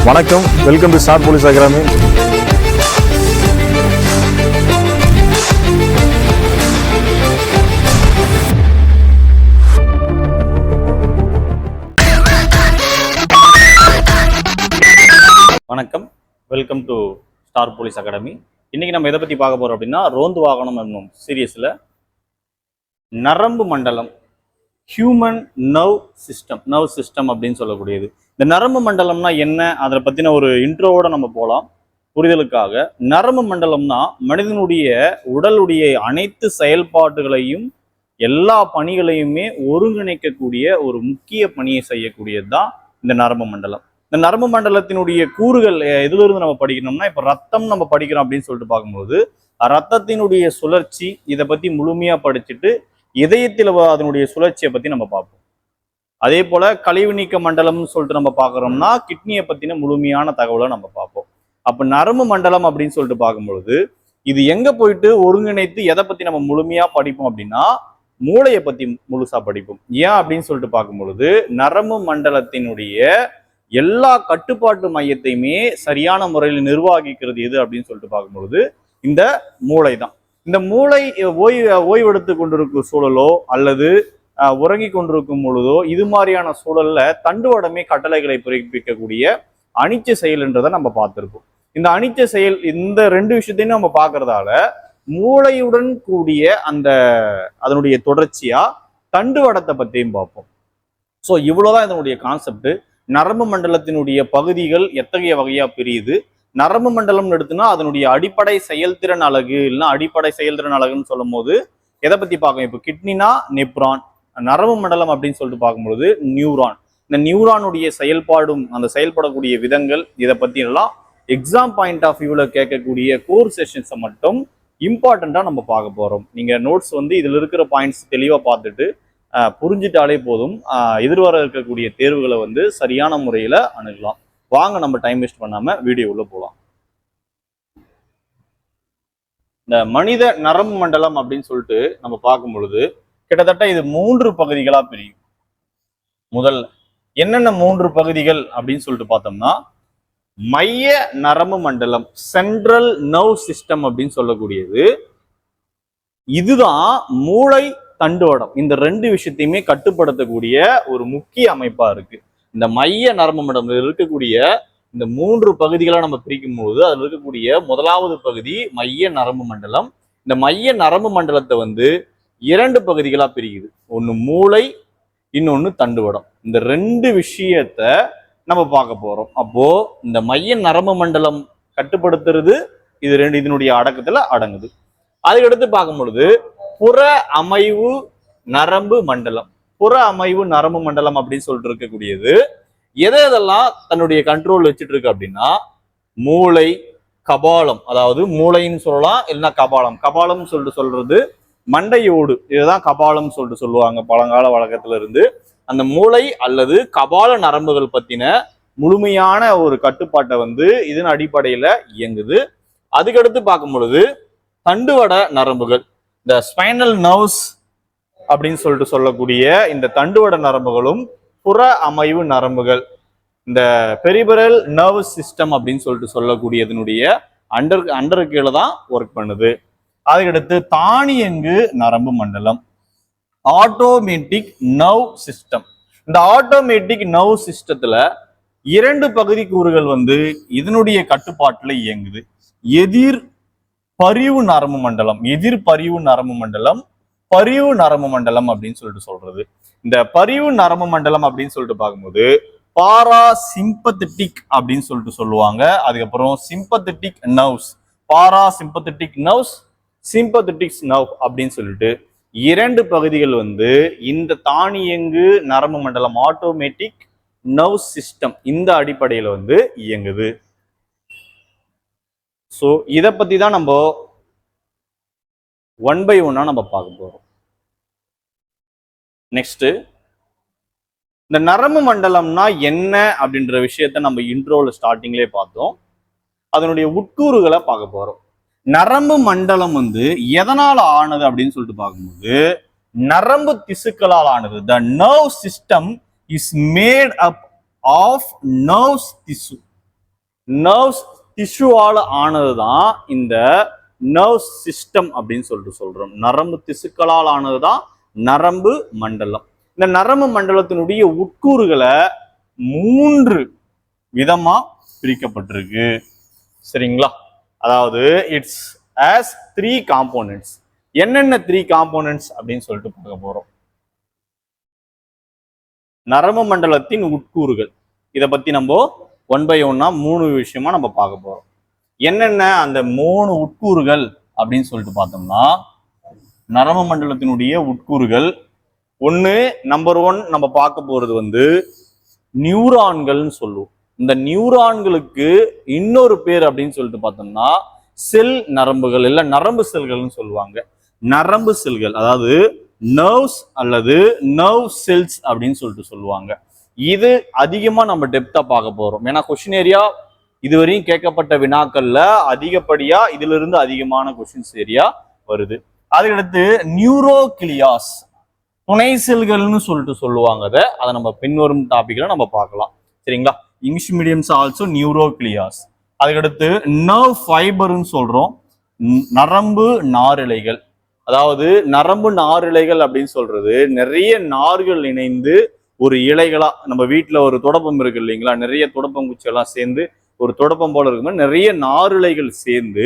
வணக்கம், welcome to star police academy. வணக்கம், welcome to star police academy. இன்னைக்கு நம்ம எதை பத்தி பார்க்க போறோம் அப்படின்னா, ரோந்து வாகனம் என்னும் சீரியஸ்ல நரம்பு மண்டலம், ஹியூமன் நர்வ் சிஸ்டம் அப்படின்னு சொல்லக்கூடியது. இந்த நரம்பு மண்டலம்னா என்ன, அதை பத்தின ஒரு இன்ட்ரோவோட நம்ம போகலாம் புரிதலுக்காக. நரம்பு மண்டலம்னா மனிதனுடைய உடலுடைய அனைத்து செயல்பாடுகளையும் எல்லா பணிகளையுமே ஒருங்கிணைக்கக்கூடிய ஒரு முக்கிய பணியை செய்யக்கூடியது தான் இந்த நரம்பு மண்டலம். இந்த நரம்பு மண்டலத்தினுடைய கூறுகள் எதுல இருந்து நம்ம படிக்கணும்னா, இப்ப ரத்தம் நம்ம படிக்கிறோம் அப்படின்னு சொல்லிட்டு பார்க்கும்போது, ரத்தத்தினுடைய சுழற்சி இதை பத்தி முழுமையா படிச்சுட்டு இதயத்தில் அதனுடைய சுழற்சியை பத்தி நம்ம பார்ப்போம். அதே போல கழிவு நீக்க மண்டலம்னு சொல்லிட்டு நம்ம பார்க்குறோம்னா கிட்னியை பத்தின முழுமையான தகவலை நம்ம பார்ப்போம். அப்ப நரம்பு மண்டலம் அப்படின்னு சொல்லிட்டு பார்க்கும்பொழுது இது எங்க போயிட்டு ஒருங்கிணைத்து எதை பத்தி நம்ம முழுமையா படிப்போம் அப்படின்னா, மூளையை பத்தி முழுசா படிப்போம். ஏன் அப்படின்னு சொல்லிட்டு பார்க்கும் பொழுது, நரம்பு மண்டலத்தினுடைய எல்லா கட்டுப்பாட்டு மையத்தையுமே சரியான முறையில் நிர்வகிக்கிறது எது அப்படின்னு சொல்லிட்டு பார்க்கும்பொழுது இந்த மூளை தான். இந்த மூளை ஓய்வெடுத்து கொண்டிருக்கும் சூழலோ அல்லது உறங்கி கொண்டிருக்கும் பொழுதோ இது மாதிரியான சூழல்ல தண்டுவடமே கட்டளைகளை பிறப்பிக்கக்கூடிய அனிச்சை செயல் என்றதை நம்ம பார்த்திருப்போம். இந்த அனிச்சை செயல், இந்த ரெண்டு விஷயத்தையும் நம்ம பார்க்கறதால மூளையுடன் கூடிய அதனுடைய தொடர்ச்சியா தண்டுவடத்தை பற்றியும் பார்ப்போம். ஸோ இவ்வளவுதான் இதனுடைய கான்செப்ட். நரம்பு மண்டலத்தினுடைய பகுதிகள் எத்தகைய வகையா பிரியுது, நரம்பு மண்டலம் எடுத்துனா அதனுடைய அடிப்படை செயல்திறன் அலகு, இல்லைன்னா அடிப்படை செயல்திறன் அலகுன்னு சொல்லும் போது எதை பத்தி பார்க்கணும். இப்போ கிட்னினா நெப்ரான், நரம்பு மண்டலம் அப்படின்னு சொல்லிட்டு பார்க்கும்பொழுது நியூரான். இந்த நியூரானுடைய செயல்பாடும் அந்த செயல்படக்கூடிய விதங்கள் இதை பத்தி எல்லாம் எக்ஸாம் பாயிண்ட் ஆஃப் வியூல கேட்கக்கூடிய கோர் செஷன்ஸை மட்டும் இம்பார்ட்டண்டா நம்ம பார்க்க போறோம். நீங்க நோட்ஸ் இதுல இருக்கிற பாயிண்ட்ஸ் தெளிவா பார்த்துட்டு புரிஞ்சிட்டாலே போதும், எதிர்வர இருக்கக்கூடிய தேர்வுகளை சரியான முறையில அணுகலாம். வாங்க நம்ம டைம் வேஸ்ட் பண்ணாம வீடியோ உள்ள போகலாம். இந்த மனித நரம்பு மண்டலம் அப்படின்னு சொல்லிட்டு நம்ம பார்க்கும் பொழுது கிட்டத்தட்ட இது 3 பகுதிகளா பிரியும். முதல்ல என்னென்ன 3 பகுதிகள் அப்படின்னு சொல்லிட்டு பார்த்தோம்னா, மைய நரம்பு மண்டலம், சென்ட்ரல் நர்வ் சிஸ்டம் அப்படின்னு சொல்லக்கூடியது. இதுதான் மூளை தண்டுவடம், இந்த 2 விஷயத்தையுமே கட்டுப்படுத்தக்கூடிய ஒரு முக்கிய அமைப்பா இருக்கு. இந்த மைய நரம்பு மண்டலம் இருக்கக்கூடிய இந்த 3 பகுதிகளை நம்ம பிரிக்கும் போது அதுல இருக்கக்கூடிய முதலாவது பகுதி மைய நரம்பு மண்டலம். இந்த மைய நரம்பு மண்டலத்தை 2 பகுதிகளா பிரிக்குது. ஒண்ணு மூளை, இன்னொன்னு தண்டுவடம். இந்த 2 விஷயத்த நம்ம பார்க்க போறோம். அப்போ இந்த மைய நரம்பு மண்டலம் கட்டுப்படுத்துறது இதனுடைய அடக்கத்துல அடங்குது. அதுக்கடுத்து பார்க்கும் பொழுது புற அமைவு நரம்பு மண்டலம். புற அமைவு நரம்பு மண்டலம் அப்படின்னு சொல்லிட்டு இருக்கக்கூடியது எதெல்லாம் தன்னுடைய கண்ட்ரோல் வச்சுட்டு இருக்கு அப்படின்னா, மூளை, கபாலம், அதாவது மூளைன்னு சொல்லலாம், இல்லைன்னா கபாலம் சொல்றது மண்டையோடு, இதுதான் கபாலம் சொல்லிட்டு சொல்லுவாங்க பழங்கால வழக்கத்துல இருந்து. அந்த மூளை அல்லது கபால நரம்புகள் பத்தின முழுமையான ஒரு கட்டுப்பாட்டை இதன் அடிப்படையில இயங்குது. அதுக்கடுத்து பார்க்கும் பொழுது தண்டுவட நரம்புகள், இந்த ஸ்பைனல் நர்வ்ஸ் அப்படின்னு சொல்லிட்டு சொல்லக்கூடிய இந்த தண்டுவட நரம்புகளும் புற அமைவு நரம்புகள், இந்த பெரிபரல் நர்வ் சிஸ்டம் அப்படின்னு சொல்லிட்டு சொல்லக்கூடியதனுடைய அண்டர் கீழே தான் ஒர்க் பண்ணுது. அதுக்கடுத்து தானியங்கு நரம்பு மண்டலம், ஆட்டோமேட்டிக் நர்வ் சிஸ்டம். இந்த ஆட்டோமேட்டிக் நர்வ் சிஸ்டத்துல 2 பகுதி கூறுகள் இதனுடைய கட்டுப்பாட்டுல இயங்குது. எதிர் பரிவு நரம்பு மண்டலம், பரிவு நரம்பு மண்டலம் அப்படின்னு சொல்லிட்டு சொல்றது. இந்த பரிவு நரம்பு மண்டலம் அப்படின்னு சொல்லிட்டு பார்க்கும்போது பாரா சிம்பத்தட்டிக் அப்படின்னு சொல்லிட்டு சொல்லுவாங்க. அதுக்கப்புறம் சிம்பத்தட்டிக் நர்வ்ஸ், பாரா சிம்பத்தட்டிக் நர்வ்ஸ், சிம்பத்தட்டிக்ஸ் நர்வ் அப்படின்னு சொல்லிட்டு 2 பகுதிகள் இந்த தானியங்கு நரம்பு மண்டலம், ஆட்டோமேட்டிக் நர்வ் சிஸ்டம், இந்த அடிப்படையில இயங்குது. ஸோ இதை பத்தி தான் நம்ம 1 by 1 நம்ம பார்க்க போறோம். நெக்ஸ்ட், இந்த நரம்பு மண்டலம்னா என்ன அப்படின்ற விஷயத்த நம்ம இன்ட்ரோல ஸ்டார்டிங்லேயே பார்த்தோம். அதனுடைய உட்கூறுகளை பார்க்க போறோம். நரம்பு மண்டலம் எதனால ஆனது அப்படின்னு சொல்லிட்டு பார்க்கும்போது நரம்பு திசுக்களால் ஆனது. The nerve system is made up of nerves திசு. நர்வ்ஸ் டிஷ்யூவால ஆனதுதான் இந்த நர்வ் சிஸ்டம் அப்படின்னு சொல்றோம். நரம்பு திசுக்களால் ஆனதுதான் நரம்பு மண்டலம். இந்த நரம்பு மண்டலத்தினுடைய உட்கூறுகளை 3 விதமா பிரிக்கப்பட்டிருக்கு. சரிங்களா? அதாவது இட்ஸ் ஆஸ் 3 காம்போனன்ட்ஸ். என்னென்ன 3 காம்போனன்ட்ஸ் அப்படின்னு சொல்லிட்டு பார்க்க போறோம். நரம்பு மண்டலத்தின் உட்கூறுகள், இதை பத்தி நம்ம 1 by 1 3 விஷயமா நம்ம பார்க்க போறோம். என்னென்ன அந்த 3 உட்கூறுகள் அப்படின்னு சொல்லிட்டு பார்த்தோம்னா, நரம்பு மண்டலத்தினுடைய உட்கூறுகள் நம்பர் 1 நம்ம பார்க்க போறது நியூரான்கள்னு சொல்லுவோம். இந்த நியூரான்களுக்கு இன்னொரு பேர் அப்படின்னு சொல்லிட்டு பார்த்தோம்னா செல் நரம்புகள் இல்ல நரம்பு செல்கள்னு சொல்லுவாங்க. நரம்பு செல்கள், அதாவது நர்வ்ஸ் அல்லது நர்வ் செல்ஸ் அப்படின்னு சொல்லிட்டு சொல்லுவாங்க. இது அதிகமா நம்ம டெப்தா பார்க்க போறோம். ஏன்னா கொஸ்டின் ஏரியா இதுவரையும் கேட்கப்பட்ட வினாக்கள்ல அதிகப்படியா இதுல இருந்து அதிகமான கொஸ்டின்ஸ் ஏரியா வருது. அதுக்கடுத்து நியூரோகிளியாஸ், துணை செல்கள்னு சொல்லிட்டு சொல்லுவாங்க. அதை நம்ம பின்வரும் டாபிக்ல நம்ம பார்க்கலாம். சரிங்களா? English mediums also neuroglias. அதுக்கடுத்து நர்வ் ஃபைபர்னு சொல்றோம், நரம்பு நாரிழைகள். அதாவது நரம்பு நாரிழைகள் அப்படின்னு சொல்றது நிறைய நார்கள் இணைந்து ஒரு இலைகளா, நம்ம வீட்டுல ஒரு தொடப்பம் இருக்கு இல்லைங்களா, நிறைய தொடப்பம் குச்சி எல்லாம் சேர்ந்து ஒரு தொடப்பம் போல இருக்கும்போது நிறைய நாரிழைகள் சேர்ந்து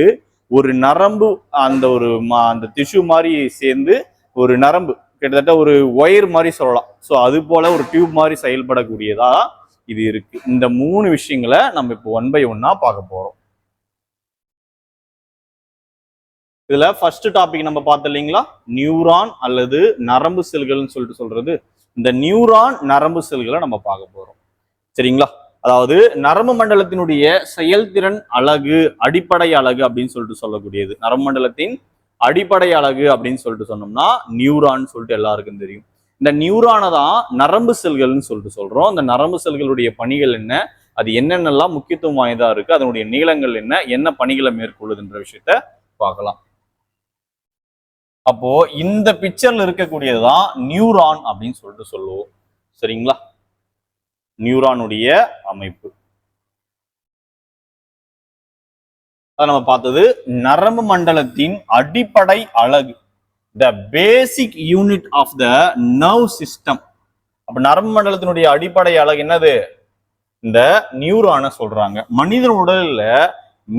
ஒரு நரம்பு, அந்த திசு மாதிரி சேர்ந்து ஒரு நரம்பு, கிட்டத்தட்ட ஒரு ஒயர் மாதிரி சொல்லலாம். ஸோ அது போல ஒரு டியூப் மாதிரி செயல்படக்கூடியதா இது இருக்கு. இந்த 3 விஷயங்களை நம்ம இப்போ 1 by 1 பார்க்க போறோம். இதுல ஃபர்ஸ்ட் டாபிக் நம்ம பார்த்தோம் இல்லைங்களா, நியூரான் அல்லது நரம்பு செல்கள்னு சொல்லிட்டு சொல்றது. இந்த நியூரான் நரம்பு செல்களை நம்ம பார்க்க போறோம். சரிங்களா? அதாவது நரம்பு மண்டலத்தினுடைய செயல்திறன் அலகு, அடிப்படை அலகு அப்படின்னு சொல்லிட்டு சொல்லக்கூடியது. நரம்பு மண்டலத்தின் அடிப்படை அலகு அப்படின்னு சொல்லிட்டு சொன்னோம்னா நியூரான் சொல்லிட்டு எல்லாருக்கும் தெரியும். இந்த நியூரானை தான் நரம்பு செல்கள்னு சொல்லிட்டு சொல்றோம். இந்த நரம்பு செல்களுடைய பணிகள் என்ன, அது என்னென்னலாம் முக்கியத்துவம் வாய்ந்தா இருக்கு, அதனுடைய நீளங்கள் என்ன பணிகளை மேற்கொள்ளுதுன்ற விஷயத்த பார்க்கலாம். அப்போ இந்த பிக்சர்ல இருக்கக்கூடியதுதான் நியூரான் அப்படின்னு சொல்லிட்டு சொல்லுவோம். சரிங்களா? நியூரானுடைய அமைப்பு அதை நம்ம பார்த்தது. நரம்பு மண்டலத்தின் அடிப்படை அலகு, the basic unit of the nerve system. அப்ப நரம்பு மண்டலத்தினுடைய அடிப்படை அலகு என்னது? இந்த நியூரான சொல்றாங்க. மனித உடல்ல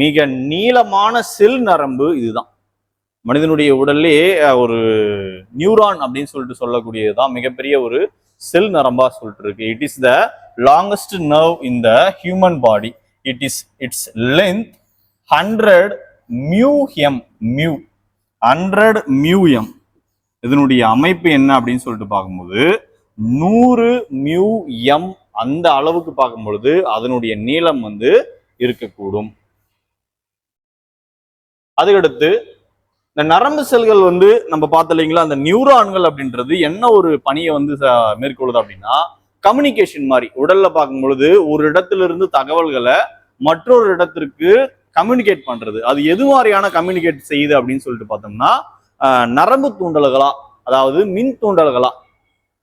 மிக நீளமான செல் நரம்பு இதுதான். மனிதனுடைய உடல்லே ஒரு நியூரான் அப்படின்னு சொல்லிட்டு சொல்லக்கூடியதுதான் மிகப்பெரிய ஒரு செல் நரம்பா சொல்லிட்டு இருக்கு. It is the longest nerve in the human body. It's length 100 μm. 100 μm. இதனுடைய அமைப்பு என்ன அப்படின்னு சொல்லிட்டு பார்க்கும்போது 100 μm அந்த அளவுக்கு பார்க்கும்பொழுது அதனுடைய நீளம் இருக்கக்கூடும். அதுக்கடுத்து இந்த நரம்பு செல்கள் நம்ம பார்த்தோம் இல்லைங்களா, அந்த நியூரான்கள் அப்படின்றது என்ன ஒரு பணியை மேற்கொள்ளுது அப்படின்னா, கம்யூனிகேஷன் மாதிரி. உடல்ல பார்க்கும் பொழுது ஒரு இடத்துல இருந்து தகவல்களை மற்றொரு இடத்திற்கு கம்யூனிகேட் பண்றது. அது எது மாதிரியான கம்யூனிகேட் செய்யுது அப்படின்னு சொல்லிட்டு பார்த்தோம்னா, நரம்பு தூண்டல்களா, அதாவது மின் தூண்டல்களா,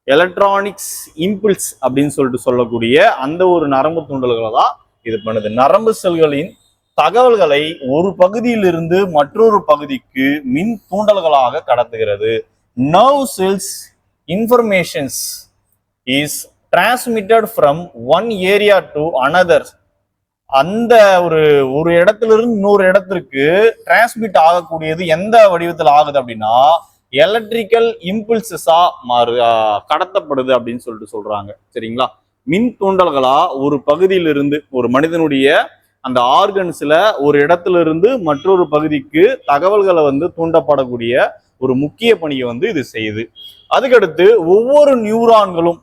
எலக்ட்ரானிக்ஸ் இம்பல்ஸ் அப்படின்னு சொல்லிட்டு சொல்லக்கூடிய அந்த ஒரு நரம்பு தூண்டல்களை தான் இது பண்ணுது. நரம்பு செல்களின் தகவல்களை ஒரு பகுதியிலிருந்து மற்றொரு பகுதிக்கு மின் தூண்டல்களாக கடத்துகிறது. Nerve cells informations is transmitted from one area to another. அந்த ஒரு இடத்துல இருந்து இன்னொரு இடத்திற்கு டிரான்ஸ்மிட் ஆகக்கூடியது எந்த வடிவத்தில் ஆகுது அப்படின்னா எலக்ட்ரிக்கல் இம்பல்சஸா கடத்தப்படுது அப்படின்னு சொல்லிட்டு சொல்றாங்க. சரிங்களா? மின் தூண்டல்களா ஒரு பகுதியிலிருந்து, ஒரு மனிதனுடைய அந்த ஆர்கன்ஸ்ல ஒரு இடத்துல இருந்து மற்றொரு பகுதிக்கு தகவல்களை தூண்டப்படக்கூடிய ஒரு முக்கிய பணியை இது செய்யுது. அதுக்கடுத்து ஒவ்வொரு நியூரான்களும்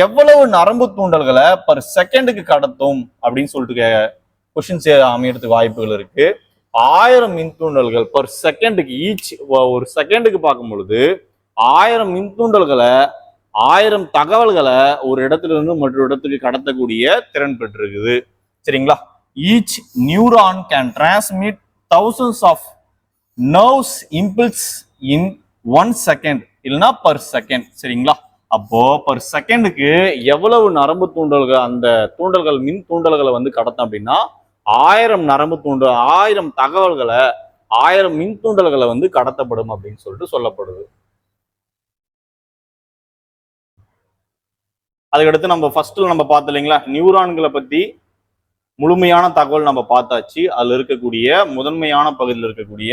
எவ்வளவு நரம்பு தூண்டல்களை பர் செகண்டுக்கு கடத்தும் அப்படின்னு சொல்லிட்டு கொஸ்டின்ஸ் அமையறதுக்கு வாய்ப்புகள் இருக்கு. 1000 மின் தூண்டல்கள் பர் செகண்டுக்கு. ஒரு செகண்டுக்கு பார்க்கும் பொழுது 1000 மின் தூண்டல்களை, 1000 தகவல்களை ஒரு இடத்துல இருந்து மற்றொரு இடத்துக்கு கடத்தக்கூடிய திறன் பெற்றிருக்குது. சரிங்களா? Each neuron can transmit thousands of nerves impulse in 1 second இல்லைன்னா பர் செகண்ட். சரிங்களா? அப்போ பர் செகண்டுக்கு எவ்வளவு நரம்பு தூண்டல்கள், அந்த தூண்டல்கள் மின் தூண்டல்களை கடத்தும் அப்படின்னா 1000 நரம்பு தூண்டு 1000 தகவல்களை 1000 மின் தூண்டல்களை வந்து கடத்தப்படும் அப்படின்னு சொல்லிட்டு சொல்லப்படுது. அதுக்கடுத்து நம்ம ஃபர்ஸ்ட்ல நம்ம பார்த்தோம் இல்லைங்களா, நியூரான்களை பத்தி முழுமையான தகவல் நம்ம பார்த்தாச்சு. அதுல இருக்கக்கூடிய முதன்மையான பகுதியில் இருக்கக்கூடிய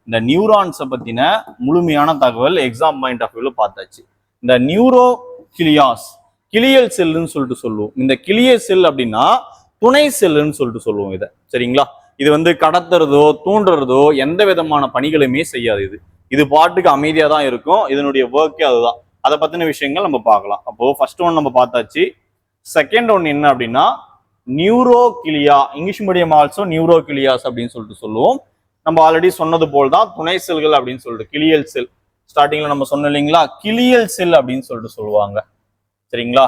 இந்த நியூரான்ஸை பத்தின முழுமையான தகவல் எக்ஸாம் பாயிண்ட் ஆஃப் வியூல பார்த்தாச்சு. இந்த நியூரோ கிளியாஸ் கிளியல் செல்லுன்னு சொல்லிட்டு சொல்லுவோம். இந்த கிளியல் செல் அப்படின்னா துணை செல்லுன்னு சொல்லிட்டு சொல்லுவோம் இதை. சரிங்களா? இது வந்து கடத்துறதோ தூண்டுறதோ எந்த விதமான பணிகளுமே செய்யாது. இது பாட்டுக்கு அமைதியா தான் இருக்கும். இதனுடைய ஒர்க்கே அதுதான். அதை பத்தின விஷயங்கள் நம்ம பார்க்கலாம். அப்போ ஃபர்ஸ்ட் ஒன் நம்ம பார்த்தாச்சு. செகண்ட் ஒன் என்ன அப்படின்னா நியூரோகிளியா, இங்கிலீஷ் மீடியம் ஆல்சோ நியூரோகிளியாஸ் அப்படின்னு சொல்லிட்டு சொல்லுவோம். நம்ம ஆல்ரெடி சொன்னது போல் தான் துணை செல்கள் அப்படின்னு சொல்லிட்டு கிளியல் செல் ஸ்டார்டிங்ல நம்ம சொன்னோம் இல்லைங்களா, கிளியல் செல் அப்படின்னு சொல்லிட்டு சொல்லுவாங்க. சரிங்களா?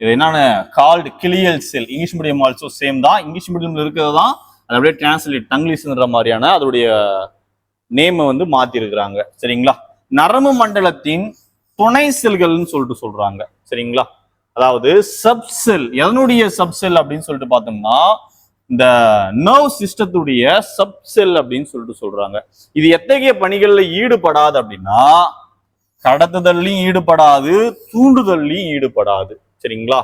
இது என்னன்னு கால்டு கிளியல் செல். இங்கிலீஷ் மீடியம் ஆல்சோ சேம் தான். இங்கிலீஷ் மீடியம்ல இருக்கிறது தான் அது அப்படியே டிரான்ஸ்லேட் தங்கிலீஷ்ன்ற மாதிரியான அதோடைய நேமை வந்து மாத்தி இருக்கிறாங்க. சரிங்களா? நரம்பு மண்டலத்தின் துணை செல்கள்னு சொல்லிட்டு சொல்றாங்க. சரிங்களா? அதாவது சப்செல். எதனுடைய சப்செல் அப்படின்னு சொல்லிட்டு பார்த்தோம்னா இந்த நர்வ் சிஸ்டத்துடைய சப்செல் அப்படின்னு சொல்லிட்டு சொல்றாங்க. இது எத்தகைய பணிகள்ல ஈடுபடாது அப்படின்னா கடத்துதல்லையும் ஈடுபடாது, தூண்டுதல்லையும் ஈடுபடாது. சரிங்களா?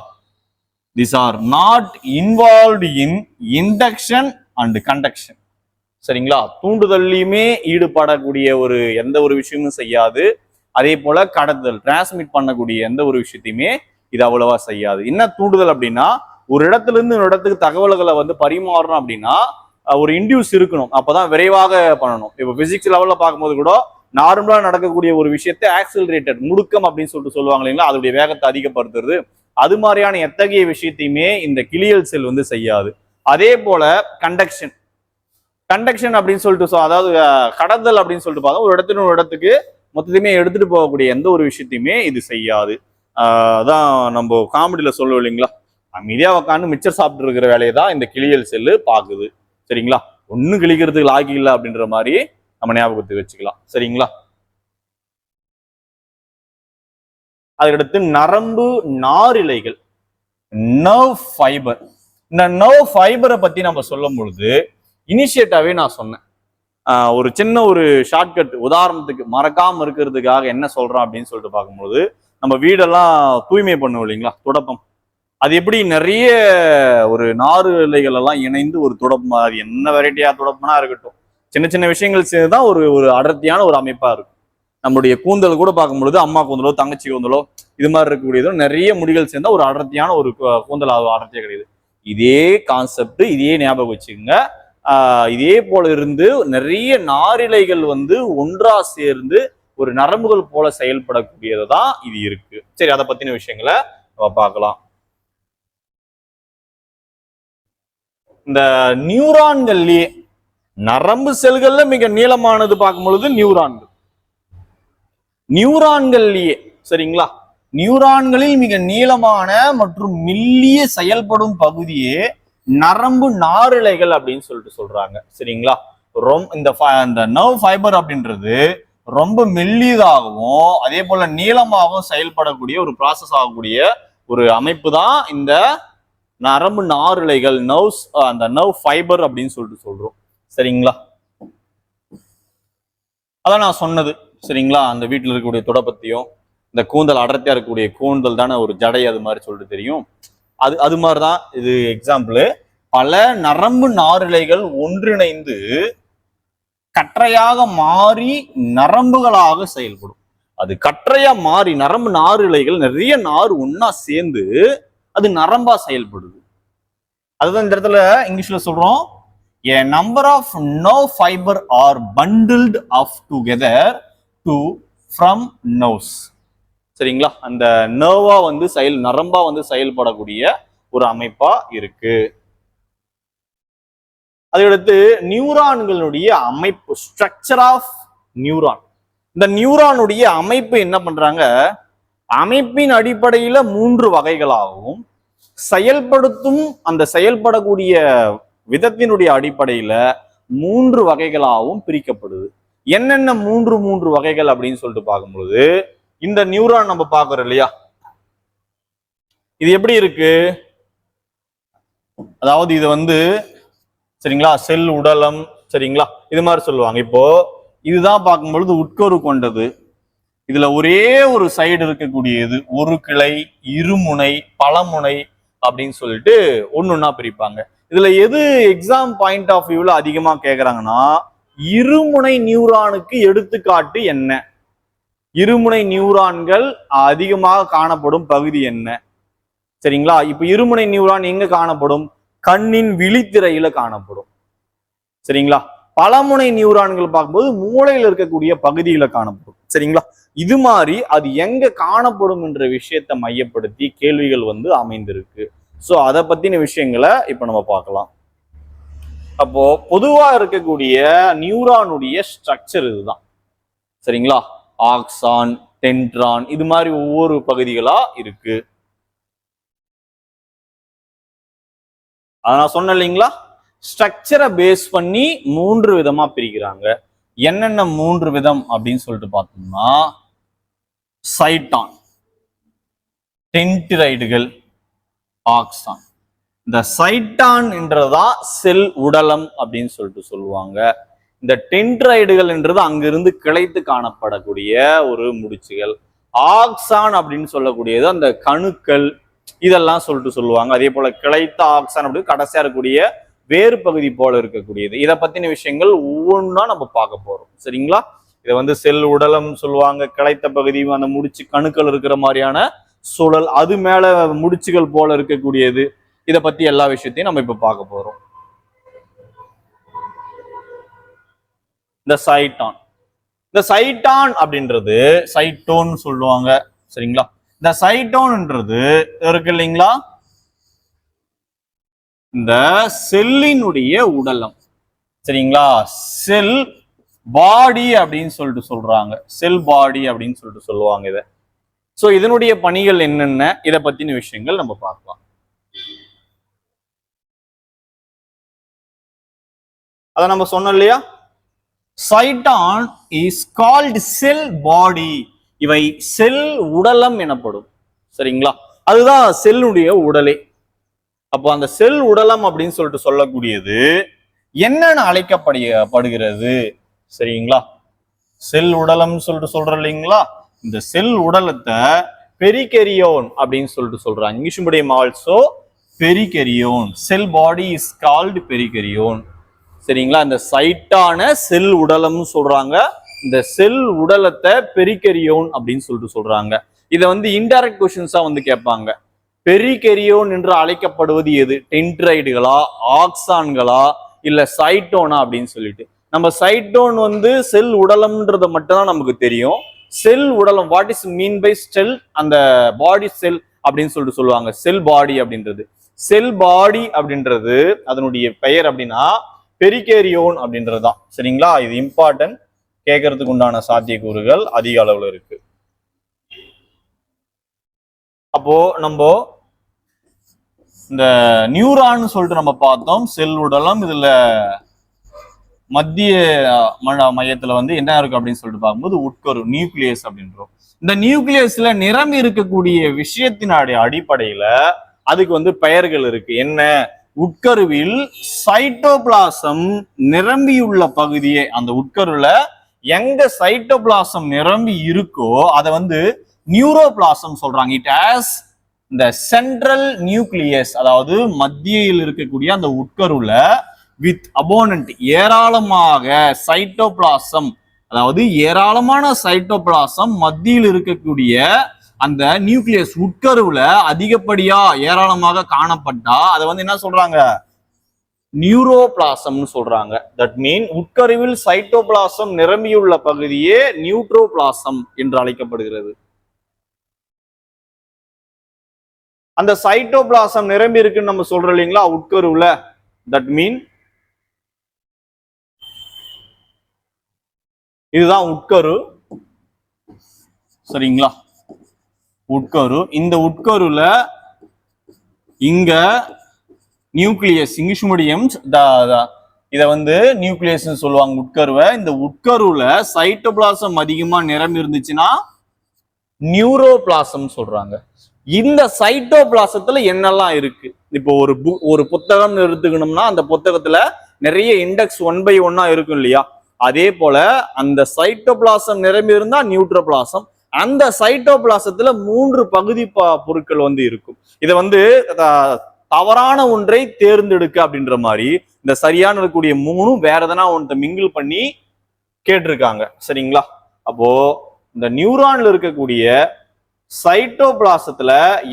This are not involved in induction and conduction. சரிங்களா? தூண்டுதல்லையுமே ஈடுபடக்கூடிய எந்த ஒரு விஷயமும் செய்யாது. அதே போல கடத்துதல் டிரான்ஸ்மிட் பண்ணக்கூடிய எந்த ஒரு விஷயத்தையுமே இது அவ்வளவா செய்யாது. என்ன தூண்டுதல் அப்படின்னா ஒரு இடத்துல இருந்து ஒரு இடத்துக்கு தகவல்களை வந்து பரிமாறணும் அப்படின்னா ஒரு இன்டியூஸ் இருக்கணும். அப்பதான் விரைவாக பண்ணணும். இப்போ பிசிக்ஸ் லெவல்ல பார்க்கும்போது கூட நார்மலா நடக்கக்கூடிய ஒரு விஷயத்தை ஆக்சிலரேட்டட் முடுக்கம் அப்படின்னு சொல்லிட்டு சொல்லுவாங்க இல்லைங்களா, அதோடைய வேகத்தை அதிகப்படுத்துறது. அது மாதிரியான எத்தகைய விஷயத்தையுமே இந்த கிளியல் செல் வந்து செய்யாது. அதே போல கண்டக்ஷன் அப்படின்னு சொல்லிட்டு அதாவது கடத்தல் அப்படின்னு சொல்லிட்டு பார்த்தா ஒரு இடத்துல ஒரு இடத்துக்கு மொத்தத்தையுமே எடுத்துட்டு போகக்கூடிய எந்த ஒரு விஷயத்தையுமே இது செய்யாது. அதான் நம்ம காமெடியில சொல்லுவோம் இல்லைங்களா, அமைதியா உட்காந்து மிச்சர் சாப்பிட்டு இருக்கிற வேலையை தான் இந்த கிளியல் செல்லு பாக்குது. சரிங்களா? ஒன்னும் கிளிக்கிறதுக்கு லாக்கி இல்லை அப்படின்ற மாதிரி நம்ம ஞாபகத்துக்கு வச்சுக்கலாம். சரிங்களா? அதுக்கடுத்து நரம்பு நாரிழைகள், நர்வ் ஃபைபர். இந்த நர்வ் ஃபைபரை பத்தி நம்ம சொல்லும் பொழுது இனிஷியேட்டாவே நான் சொன்னேன். ஒரு சின்ன ஒரு ஷார்ட்கட் உதாரணத்துக்கு மறக்காம இருக்கிறதுக்காக என்ன சொல்றோம் அப்படின்னு சொல்லிட்டு பார்க்கும்போது நம்ம வீடெல்லாம் தூய்மை பண்ணுவோம் இல்லைங்களா, துடப்பம். அது எப்படி நிறைய ஒரு நாறு இலைகள் எல்லாம் இணைந்து ஒரு துடப்பம், அது என்ன வெரைட்டியா துடப்பம்னா இருக்கட்டும், சின்ன சின்ன விஷயங்கள் சேர்ந்துதான் ஒரு அடர்த்தியான ஒரு அமைப்பா இருக்கும். நம்முடைய கூந்தல் கூட பார்க்கும்பொழுது அம்மா கூந்தலோ தங்கச்சி கூந்தலோ இது மாதிரி இருக்கக்கூடியதோ நிறைய முடிகள் சேர்ந்தா ஒரு அடர்த்தியான ஒரு கூந்தல் அடர்த்தியா கிடையாது. இதே கான்செப்ட், இதே ஞாபகம் வச்சுக்கோங்க. இதே போல இருந்து நிறைய நாரிழைகள் வந்து ஒன்றா சேர்ந்து ஒரு நரம்புகள் போல செயல்படக்கூடியதுதான் இது இருக்கு. சரி, அதை பத்தின விஷயங்களை நம்ம பார்க்கலாம். இந்த நியூரான்கள்லயே நரம்பு செல்கள்ல மிக நீளமானது பார்க்கும் பொழுது நியூரான்கள்லயே சரிங்களா, நியூரான்களில் மிக நீளமான மற்றும் மெல்லிய செயல்படும் பகுதியே நரம்பு நாரிழைகள் அப்படின்னு சொல்லிட்டு சொல்றாங்க. சரிங்களா? இந்த நர்வ் ஃபைபர் அப்படின்றது ரொம்ப மெல்லியதாகவும் அதே போல நீளமாகவும் செயல்படக்கூடிய ஒரு ப்ராசஸ் ஆகக்கூடிய ஒரு அமைப்பு தான் இந்த நரம்பு நாரிழைகள், அந்த நர்வ் ஃபைபர் அப்படின்னு சொல்லிட்டு சொல்றோம். சரிங்களா? அதான் நான் சொன்னது. சரிங்களா? அந்த வீட்டில் இருக்கக்கூடிய துடப்பத்தையும் இந்த கூந்தல் அடர்த்தியா இருக்கக்கூடிய கூந்தல் தானே ஒரு ஜடை, அது மாதிரி சொல்லிட்டு தெரியும். அது மாதிரிதான் இது எக்ஸாம்பிள். பல நரம்பு நாரிழைகள் ஒன்றிணைந்து கற்றையாக மாறி நரம்புகளாக செயல்படும். அது கற்றையா மாறி நரம்பு நாரிழைகள் நிறைய நார் ஒன்னா சேர்ந்து அது நரம்பா செயல்படுது. அதுதான் இந்த இடத்துல இங்கிலீஷ்ல சொல்றோம், a number of nerve fiber are bundled up together from nerves. சரிங்களா? அந்த நர்வா வந்து நரம்பா வந்து செயல்படக்கூடிய ஒரு அமைப்பா இருக்கு. அதையடுத்து நியூரான்களுடைய அமைப்பு, ஸ்ட்ரக்சர் ஆஃப் நியூரான். இந்த நியூரானுடைய அமைப்பு என்ன பண்றாங்க, அமைப்பின் அடிப்படையில 3 வகைகளாகவும் செயல்படுத்தும் அந்த செயல்படக்கூடிய விதத்தினுடைய அடிப்படையில 3 வகைகளாகவும் பிரிக்கப்படுது. என்னென்ன 3 வகைகள் அப்படின்னு சொல்லிட்டு பார்க்கும்பொழுது இந்த நியூரான் நம்ம பார்க்கிறோம் இல்லையா, இது எப்படி இருக்கு, அதாவது இது வந்து சரிங்களா, செல் உடலம், சரிங்களா, இது மாதிரி சொல்லுவாங்க. இப்போ இதுதான் பார்க்கும் பொழுது உட்கரு கொண்டது. இதுல ஒரே ஒரு சைடு இருக்கக்கூடியது ஒரு கிளை, இருமுனை, பலமுனை அப்படின்னு சொல்லிட்டு ஒன்னொன்னா பிரிப்பாங்க. இதுல எது எக்ஸாம் பாயிண்ட் ஆஃப் வியூல அதிகமா கேக்குறாங்கன்னா, இருமுனை நியூரானுக்கு எடுத்துக்காட்டு என்ன, இருமுனை நியூரான்கள் அதிகமாக காணப்படும் பகுதி என்ன, சரிங்களா. இப்ப இருமுனை நியூரான் எங்க காணப்படும், கண்ணின் விழித்திரையில காணப்படும், சரிங்களா. பலமுனை நியூரான்கள் பார்க்கும்போது மூளையில இருக்கக்கூடிய பகுதியில காணப்படும், சரிங்களா. இது மாதிரி அது எங்க காணப்படும் என்ற விஷயத்தை மையப்படுத்தி கேள்விகள் வந்து அமைந்திருக்கு. ஸோ அதை பத்தின விஷயங்களை இப்ப நம்ம பார்க்கலாம். அப்போ பொதுவா இருக்கக்கூடிய நியூரானுடைய ஸ்ட்ரக்சர் இதுதான், சரிங்களா. ஆக்சான், டென்ட்ரான், இது மாதிரி ஒவ்வொரு பகுதிகளா இருக்கு. அதை நான் சொன்னேன் இல்லைங்களா, ஸ்ட்ரக்சரை பேஸ் பண்ணி 3 விதமா பிரிக்கிறாங்க. என்னென்ன 3 விதம் அப்படின்னு சொல்லிட்டு பார்த்தோம்னா, சைட்டான், டென்டிரைடுகள், ஆக்சான். இந்த சைட்டான் என்றதா செல் உடலம் அப்படின்னு சொல்லிட்டு சொல்லுவாங்க. இந்த டென்ட்ரைடுகள் என்றது அங்கிருந்து கிளைத்து காணப்படக்கூடிய ஒரு முடிச்சுகள். ஆக்சான் அப்படின்னு சொல்லக்கூடியது அந்த கணுக்கள், இதெல்லாம் சொல்லிட்டு சொல்லுவாங்க. அதே போல கிளைத்த ஆக்சான் அப்படி கடைசியா இருக்கக்கூடிய வேறு பகுதி போல இருக்கக்கூடியது. இதை பத்தின விஷயங்கள் ஒவ்வொன்றா நம்ம பார்க்க போறோம், சரிங்களா. இதை வந்து செல் உடலம் சொல்லுவாங்க. கிளைத்த பகுதி அந்த முடிச்சு கணுக்கள் இருக்கிற மாதிரியான சூழல், அது மேல முடிச்சுகள் போல இருக்கக்கூடியது. இதை பத்தி எல்லா விஷயத்தையும் நம்ம இப்ப பார்க்க போறோம். இந்த சைட்டான், இந்த சைட்டான் அப்படின்றது சைட்டோன் சொல்லுவாங்க, சரிங்களா. இந்த சைட்டோன்ன்றது இருக்கு இல்லைங்களா, இந்த செல்லினுடைய உடலம், சரிங்களா. செல் பாடி அப்படின்னு சொல்லிட்டு சொல்றாங்க, செல் பாடி அப்படின்னு சொல்லிட்டு சொல்லுவாங்க இதை. சோ இதனுடைய பணிகள் என்னென்ன, இதை பத்தின விஷயங்கள் நம்ம பார்க்கலாம். அத நம்ம சொன்னோம் இல்லையா, சைட்டான் இஸ் கால்ட் செல் பாடி. இவை செல் உடலம் எனப்படும், சரிங்களா. அதுதான் செல்லுடைய உடலே. அப்போ அந்த செல் உடலம் அப்படின்னு சொல்லிட்டு சொல்லக்கூடியது என்னன்னு அழைக்கப்படுகிறது, சரிங்களா. செல் உடலம் சொல்லிட்டு சொல்றோம் இல்லைங்களா, இந்த செல் உடலத்தை பெரிகெரியோன் அப்படின்னு சொல்லிட்டு சொல்றாங்க. English medium also perikaryon. Cell body is called perikaryon, சரிங்களா. இந்த சைட்டான செல் உடலம் சொல்றாங்க. இந்த செல் உடலத்தை பெரிகெரியோன் அப்படின்னு சொல்லிட்டு சொல்றாங்க. இதை வந்து இன்டைரக்ட் கொஸ்டின்ஸா வந்து கேட்பாங்க. பெரிகெரியோன் என்று அழைக்கப்படுவது எது, டென்ட்ரைடுகளா, ஆக்சான்களா, இல்ல சைட்டோனா அப்படின்னு சொல்லிட்டு. நம்ம சைட்டோன் வந்து செல் உடலம்ன்றத மட்டும் தான் நமக்கு தெரியும். செல் உடலம், what is mean by cell, அந்த பாடி செல் அப்படின்னு சொல்லிட்டு சொல்லுவாங்க. செல் பாடி அப்படின்றது, செல் பாடி அப்படின்றது அதனுடைய பெயர் அப்படின்னா பெரிகெரியோன் அப்படின்றதுதான், சரிங்களா. இது இம்பார்ட்டன்ட், கேட்கறதுக்கு உண்டான சாத்தியக்கூறுகள் அதிக அளவுல இருக்கு. அப்போ நம்ம இந்த நியூரான் சொல்லிட்டு நம்ம பார்த்தோம், செல் உடலம். இதுல மத்திய மையத்துல வந்து என்ன இருக்கு அப்படின்னு சொல்லிட்டு பார்க்கும்போது உட்கரு, நியூக்ளியஸ் அப்படின்றோம். இந்த நியூக்ளியஸ்ல நிரம்பி இருக்கக்கூடிய விஷயத்தினுடைய அடிப்படையில அதுக்கு வந்து பெயர்கள் இருக்கு. என்ன, உட்கருவில் சைட்டோபிளாசம் நிரம்பியுள்ள பகுதியே, அந்த உட்கருல எங்க சைட்டோபிளாசம் நிரம்பி இருக்கோ அதை வந்து நியூரோபிளாசம் சொல்றாங்க. இட் ஹாஸ் இந்த சென்ட்ரல் நியூக்ளியஸ், அதாவது மத்தியில் இருக்கக்கூடிய அந்த உட்கருல வித் அபோனன்ட் ஏராளமாக சைட்டோபிளாசம், அதாவது ஏராளமான சைட்டோபிளாசம் மத்தியில் இருக்கக்கூடிய அந்த நியூக்ளியஸ் உட்கருவுல அதிகப்படியா ஏராளமாக காணப்பட்டா அதை வந்து என்ன சொல்றாங்க, நியூரோபிளாசம்னு சொல்றாங்க. தட் மீன் உட்கருவில் சைட்டோபிளாசம் நிரம்பியுள்ள பகுதியே நியூட்ரோபிளாசம் என்று அழைக்கப்படுகிறது. அந்த சைட்டோபிளாசம் நிரம்பி இருக்குன்னு நம்ம சொல்றோம் இல்லைங்களா உட்கருவுல, தட் மீன் இதுதான் உட்கரு, சரிங்களா. உட்கரு, இந்த உட்கருல இங்க நியூக்ளியஸ், இங்கிலீஷ் மீடியம் இதை வந்து நியூக்ளியஸ் சொல்லுவாங்க உட்கருவை. இந்த உட்கருல சைட்டோபிளாசம் அதிகமா நிரம்பி இருந்துச்சுன்னா நியூரோபிளாசம் சொல்றாங்க. இந்த சைட்டோபிளாசத்துல என்னெல்லாம் இருக்கு, இப்போ ஒரு புத்தகம் எடுத்துக்கணும்னா அந்த புத்தகத்துல நிறைய இண்டெக்ஸ் 1/1 இருக்கும் இல்லையா, அதே போல அந்த சைட்டோபிளாசம் நிரம்பி இருந்தா நியூட்ரோபிளாசம், அந்த சைட்டோபிளாசத்துல 3 பகுதி பொருட்கள் வந்து இருக்கும். இதை வந்து தவறான ஒன்றை தேர்ந்தெடுக்க அப்படின்ற மாதிரி இந்த சரியான இருக்கக்கூடிய 3 வேற எதனா ஒன்றை மிங்கிள் பண்ணி கேட்டிருக்காங்க. சரிங்களா? அப்போ இந்த நியூரான்ல இருக்கக்கூடிய சைட்டோபிளாசத்துல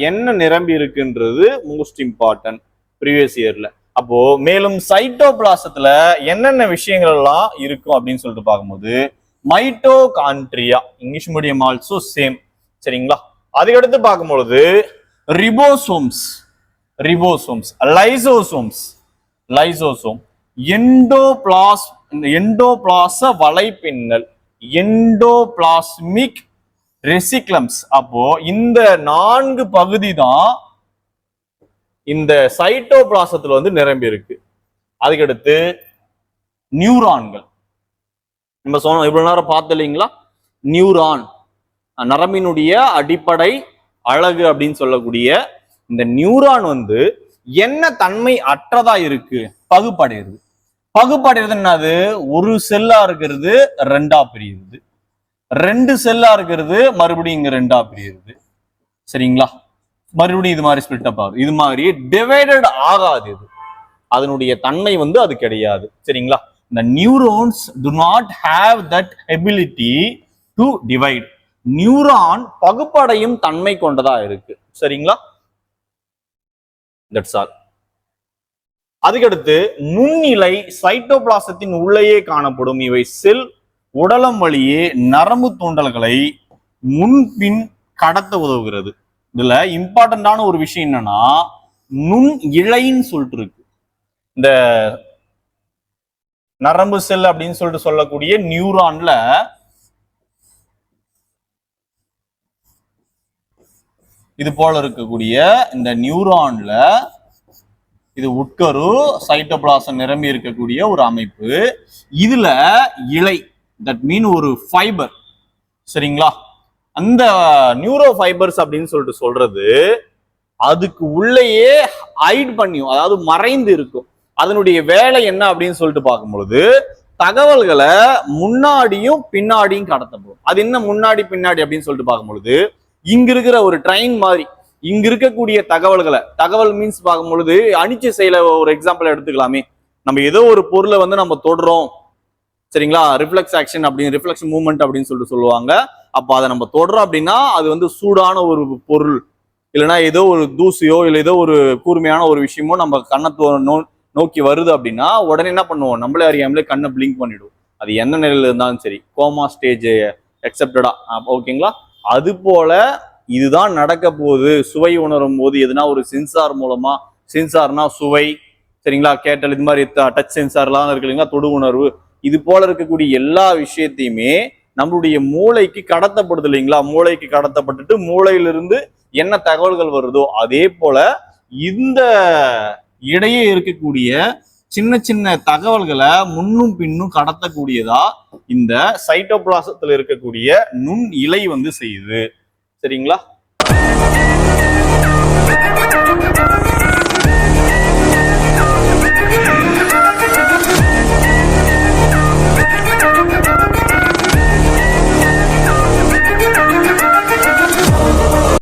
என்ன நிரம்பி இருக்குன்றது மோஸ்ட் இம்பார்ட்டன்ட் ப்ரீவியஸ் இயர்ல. அப்போ மேலும் சைட்டோபிளாசத்துல என்னென்ன விஷயங்கள் எல்லாம் இருக்கும் அப்படின்னு சொல்லிட்டு பார்க்கும்போது mitochondria, English medium also same. சரிங்களா? அதுக்கடுத்து பார்க்கும்பொழுது ரிபோசோம்ஸ், லைசோசோம், எண்டோபிளாச வலைப்பின்னல், எண்டோபிளாஸ்மிக் ரெசிக்லம்ஸ். அப்போ இந்த 4 பகுதி தான் இந்த சைட்டோபிளாசத்துல வந்து நிரம்பி இருக்கு. அதுக்கடுத்து நியூரான்கள், நம்ம சொன்ன இவ்வளவு நேரம் பார்த்து இல்லைங்களா, நியூரான் நரம்பினுடைய அடிப்படை அழகு அப்படின்னு சொல்லக்கூடிய இந்த நியூரான் வந்து என்ன தன்மை அற்றதா இருக்கு, பகுப்படைகிறது. என்னது, ஒரு செல்லா இருக்கிறது 2ஆ பிரியுது, 2 செல்லா இருக்கிறது மறுபடியும் இங்க 2ஆ பிரியுது. சரிங்களா? மறுபடியும் இது மாதிரி ஸ்பிளிட் அப் ஆகுது. இது மாதிரி டிவைடட் ஆகாது. இது அதனுடைய தன்மை வந்து அது கிடையாது. சரிங்களா? இந்த neurons do not have that ability to divide. Neuron பகுப்படையும் தன்மை கொண்டதா இருக்கு. சரிங்களா? That's all. அதுக்கடுத்து நுண்ணிலை சைட்டோபிளாசத்தின் உள்ளேயே காணப்படும். இவை செல் உடலம் வழியே நரம்பு தூண்டல்களை முன்பின் கடத்த உதவுகிறது. இதுல இம்பார்ட்டன்டான ஒரு விஷயம் என்னன்னா, நுண் இழைன்னு சொல்லிட்டு இருக்கு. இந்த நரம்பு செல் அப்படின்னு சொல்லிட்டு சொல்லக்கூடிய நியூரான்ல இது போல இருக்கக்கூடிய இந்த நியூரான்ல இது உட்கரு சைட்டோபிளாசம் நிரம்பி இருக்கக்கூடிய ஒரு அமைப்பு. இதுல இழை, தட் மீன் ஒரு ஃபைபர். சரிங்களா? அந்த நியூரோ ஃபைபர்ஸ் அப்படின்னு சொல்லிட்டு சொல்றது அதுக்கு உள்ளேயே ஹைட் பண்ணியும், அதாவது மறைந்து இருக்கும். அதனுடைய வேலை என்ன அப்படின்னு சொல்லிட்டு பார்க்கும்பொழுது தகவல்களை முன்னாடியும் பின்னாடியும் கடத்தப்படும். அது என்ன முன்னாடி பின்னாடி அப்படின்னு சொல்லிட்டு பார்க்கும்பொழுது இங்க இருக்கிற ஒரு ட்ரெயின் மாதிரி இங்க இருக்கக்கூடிய தகவல் மீன்ஸ் பார்க்கும்பொழுது அணிச்சை செயல ஒரு எக்ஸாம்பிள் எடுத்துக்கலாமே. நம்ம ஏதோ ஒரு பொருளை வந்து நம்ம தொடுறோம். சரிங்களா? ரிஃப்ளெக்ஸ் ஆக்ஷன் அப்படின்னு, ரிஃப்ளெக்ஸ் மூவ்மெண்ட் அப்படின்னு சொல்லிட்டு சொல்லுவாங்க. அப்போ அதை நம்ம தொடுறோம் அப்படின்னா அது வந்து சூடான ஒரு பொருள், இல்லைன்னா ஏதோ ஒரு தூசியோ இல்லை ஏதோ ஒரு கூர்மையான ஒரு விஷயமோ நம்ம கண்ணை நோக்கி வருது அப்படின்னா உடனே என்ன பண்ணுவோம், நம்மளே அறியாமலே கண்ணை பிளிங்க் பண்ணிடுவோம். அது எந்த நிலையில இருந்தாலும் சரி, கோமா ஸ்டேஜ் எக்ஸெப்டடா. ஓகேங்களா? அது போல இதுதான் நடக்க போகுது. சுவை உணரும் போது எதுனா ஒரு சென்சார் மூலமா, சென்சார்னா சுவை, சரிங்களா, கேட்டல், இது மாதிரி டச் சென்சார்லாம் இருக்கு இல்லைங்களா, தொடு உணர்வு, இது போல இருக்கக்கூடிய எல்லா விஷயத்தையுமே நம்மளுடைய மூளைக்கு கடத்தப்படுது இல்லைங்களா. மூளைக்கு கடத்தப்பட்டுட்டு மூளையிலிருந்து என்ன தகவல்கள் வருதோ அதே போல இந்த இடையே இருக்கக்கூடிய சின்ன சின்ன தகவல்களை முன்னும் பின்னும் கடத்தக்கூடியதா இந்த சைட்டோபிளாசத்துல இருக்கக்கூடிய நுண் இலை வந்து செய்யுது. சரிங்களா?